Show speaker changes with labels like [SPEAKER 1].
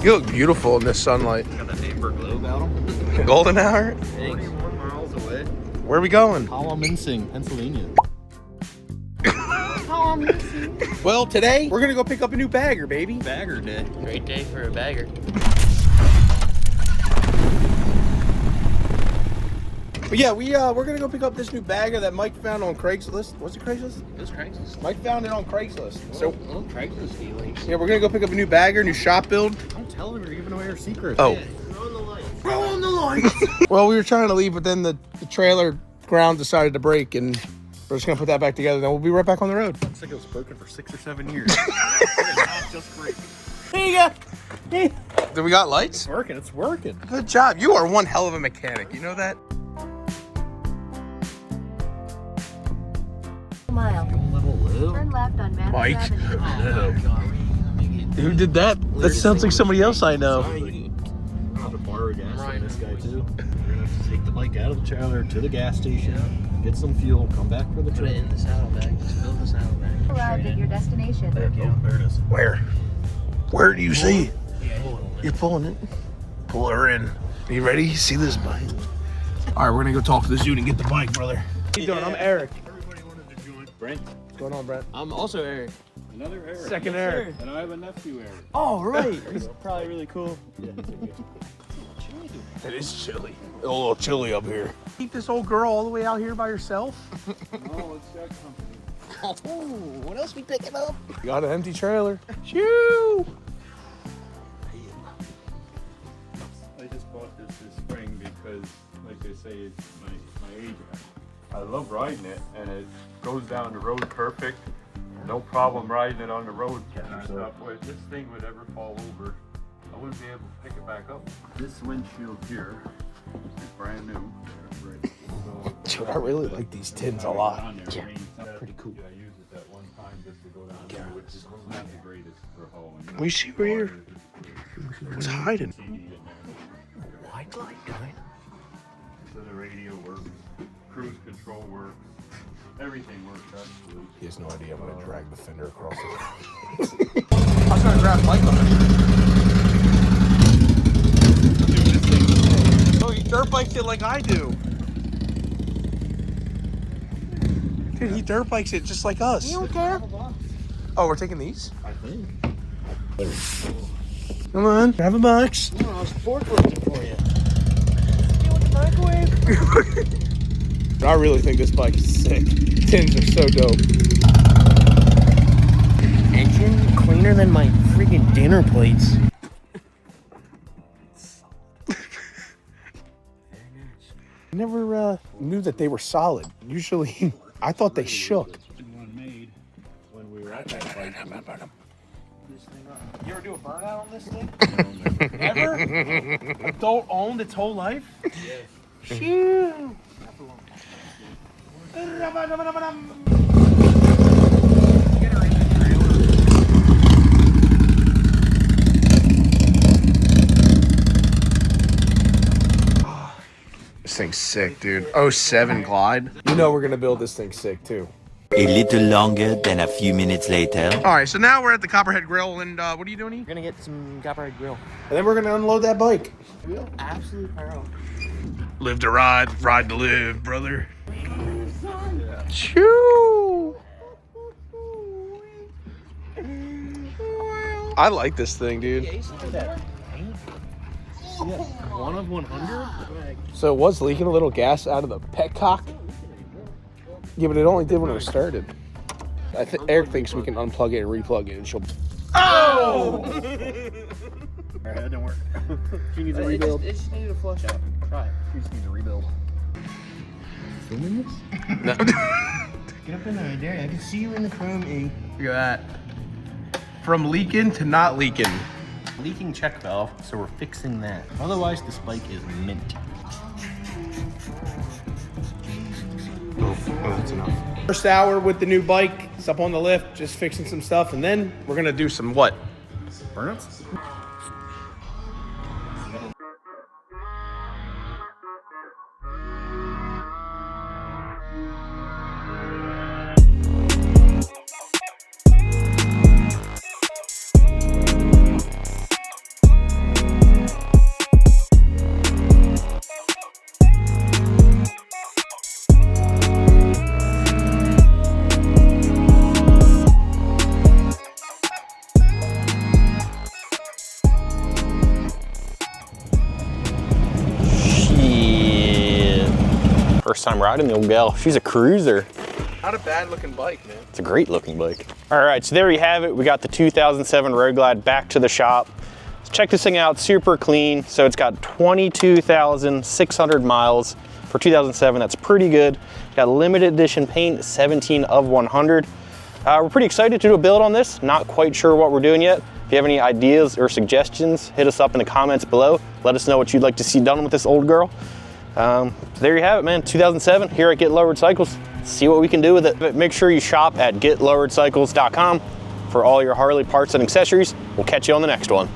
[SPEAKER 1] You look beautiful in this sunlight.
[SPEAKER 2] Got that amber glow about them.
[SPEAKER 1] Golden hour?
[SPEAKER 2] 41 miles away.
[SPEAKER 1] Where are we going?
[SPEAKER 2] Harley-Davidson, Pennsylvania.
[SPEAKER 1] Well, today we're gonna go pick up a new bagger, baby.
[SPEAKER 2] Bagger day.
[SPEAKER 3] Great day for a bagger.
[SPEAKER 1] But yeah, we're gonna go pick up this new bagger that Mike found on Craigslist. Was it Craigslist?
[SPEAKER 3] It was Craigslist.
[SPEAKER 1] Mike found it on Craigslist. So
[SPEAKER 3] Craigslist dealings.
[SPEAKER 1] yeah, we're gonna go pick up a new bagger, new shop build.
[SPEAKER 2] Don't tell them you're giving away our secrets.
[SPEAKER 1] Oh.
[SPEAKER 2] Throw on the lights.
[SPEAKER 1] Well, we were trying to leave, but then the trailer ground decided to break, and we're just gonna put that back together. Then we'll be right back on the road.
[SPEAKER 2] Looks like it was broken for 6 or 7 years. It's not just break.
[SPEAKER 1] Here you go. Do we got lights?
[SPEAKER 2] It's working. It's working.
[SPEAKER 1] Good job. You are one hell of a mechanic. You know that?
[SPEAKER 4] Mile. Turn left on Matthews
[SPEAKER 1] Mike.
[SPEAKER 4] Avenue.
[SPEAKER 1] Who did that? That sounds like somebody else I know.
[SPEAKER 2] I'm going to borrow gas from this guy too. We're going to have to take the bike out of the trailer to the gas station, get some fuel, come back for the
[SPEAKER 3] Put it
[SPEAKER 2] trip.
[SPEAKER 3] in the saddlebag. Just fill the saddlebag.
[SPEAKER 4] Arrived at your destination.
[SPEAKER 2] There it is.
[SPEAKER 1] Where? Where do you see?
[SPEAKER 3] Yeah.
[SPEAKER 1] You're pulling it. Pull her in. You ready? See this bike? All right, we're gonna go talk to this dude and get the bike, brother. How you doing? I'm Eric.
[SPEAKER 5] Everybody wanted to join.
[SPEAKER 2] Brent.
[SPEAKER 1] What's going on, Brent?
[SPEAKER 3] I'm also Eric.
[SPEAKER 5] Another Eric.
[SPEAKER 1] Second Eric.
[SPEAKER 5] And I have a nephew, Eric.
[SPEAKER 3] Oh, right. He's probably really cool.
[SPEAKER 1] It is chilly. A little chilly up here. Keep this old girl all the way out here by herself?
[SPEAKER 5] Oh, it's that company.
[SPEAKER 3] Oh, what else we picking up?
[SPEAKER 1] You got an empty trailer. Shoo!
[SPEAKER 5] I just bought this spring because, like they say, it's my age. I love riding it, and it goes down the road perfect. No problem riding it on the road and stuff. But if this thing would ever fall over, I wouldn't be able to pick it back up. This windshield here is brand new.
[SPEAKER 1] Dude, I really like these tins a lot.
[SPEAKER 5] Yeah,
[SPEAKER 1] pretty cool.
[SPEAKER 5] Yeah, I used it that one time just to go down there, which is not the greatest for hauling.
[SPEAKER 1] We see we're here. What's hiding?
[SPEAKER 5] CD in there.
[SPEAKER 1] White light, guy.
[SPEAKER 5] So the radio works, cruise control works, everything works absolutely.
[SPEAKER 1] He has no idea I'm gonna drag the fender across it. I was gonna grab Mike on it. Oh, he dirt bikes it like I do. Dude, he dirt bikes it just like us.
[SPEAKER 3] You don't care?
[SPEAKER 1] Oh, we're taking these?
[SPEAKER 2] I think.
[SPEAKER 1] Come on, grab a box.
[SPEAKER 3] I was board working for you. Deal with the microwave.
[SPEAKER 1] I really think this bike is sick. Tins are so dope.
[SPEAKER 3] Engine cleaner than my freaking dinner plates.
[SPEAKER 1] I never knew that they were solid. Usually, I thought they shook.
[SPEAKER 5] One made when we were at that bike.
[SPEAKER 1] You ever do a burnout on this thing? Never? Adult owned its whole life? Yeah. Shoo! This thing's sick, dude. 07 Glide. You know we're gonna build this thing sick too.
[SPEAKER 6] A little longer than a few minutes later.
[SPEAKER 1] All right, so now we're at the Copperhead Grill, and what are you doing?
[SPEAKER 3] We're gonna get some Copperhead Grill.
[SPEAKER 1] And then we're gonna unload that bike.
[SPEAKER 3] Absolute peril.
[SPEAKER 1] Live to ride, ride to live, brother. Choo! I like this thing, dude.
[SPEAKER 3] Yeah, you should do that.
[SPEAKER 2] One of 100?
[SPEAKER 1] So it was leaking a little gas out of the petcock. Yeah, but it only did when it was started. I think Eric thinks we can unplug it and replug it, and she'll. Oh!
[SPEAKER 2] Alright, that didn't work. She needs a
[SPEAKER 3] It
[SPEAKER 2] rebuild.
[SPEAKER 3] just needed a flush out. Try it.
[SPEAKER 2] She just needs a rebuild. Filming this?
[SPEAKER 1] No.
[SPEAKER 3] Get up in there, I dare you. I can see you in the chrome ink.
[SPEAKER 1] Look at that. From leaking to not leaking.
[SPEAKER 2] Leaking check valve, so we're fixing that. Otherwise, this bike is mint.
[SPEAKER 1] Oh, that's enough. First hour with the new bike. It's up on the lift, just fixing some stuff, and then we're gonna do some what?
[SPEAKER 2] Burnouts?
[SPEAKER 3] first time riding the old gal. She's a cruiser.
[SPEAKER 1] Not a bad looking bike, man.
[SPEAKER 3] It's a great looking bike. All right, so there you have it. We got the 2007 Road Glide back to the shop. Let's check this thing out, super clean. So it's got 22,600 miles for 2007. That's pretty good. Got limited edition paint, 17 of 100. We're pretty excited to do a build on this. Not quite sure what we're doing yet. If you have any ideas or suggestions, hit us up in the comments below. Let us know what you'd like to see done with this old girl. There you have it, man. 2007 here at Get Lowered Cycles. See what we can do with it. But make sure you shop at getloweredcycles.com for all your Harley parts and accessories. We'll catch you on the next one.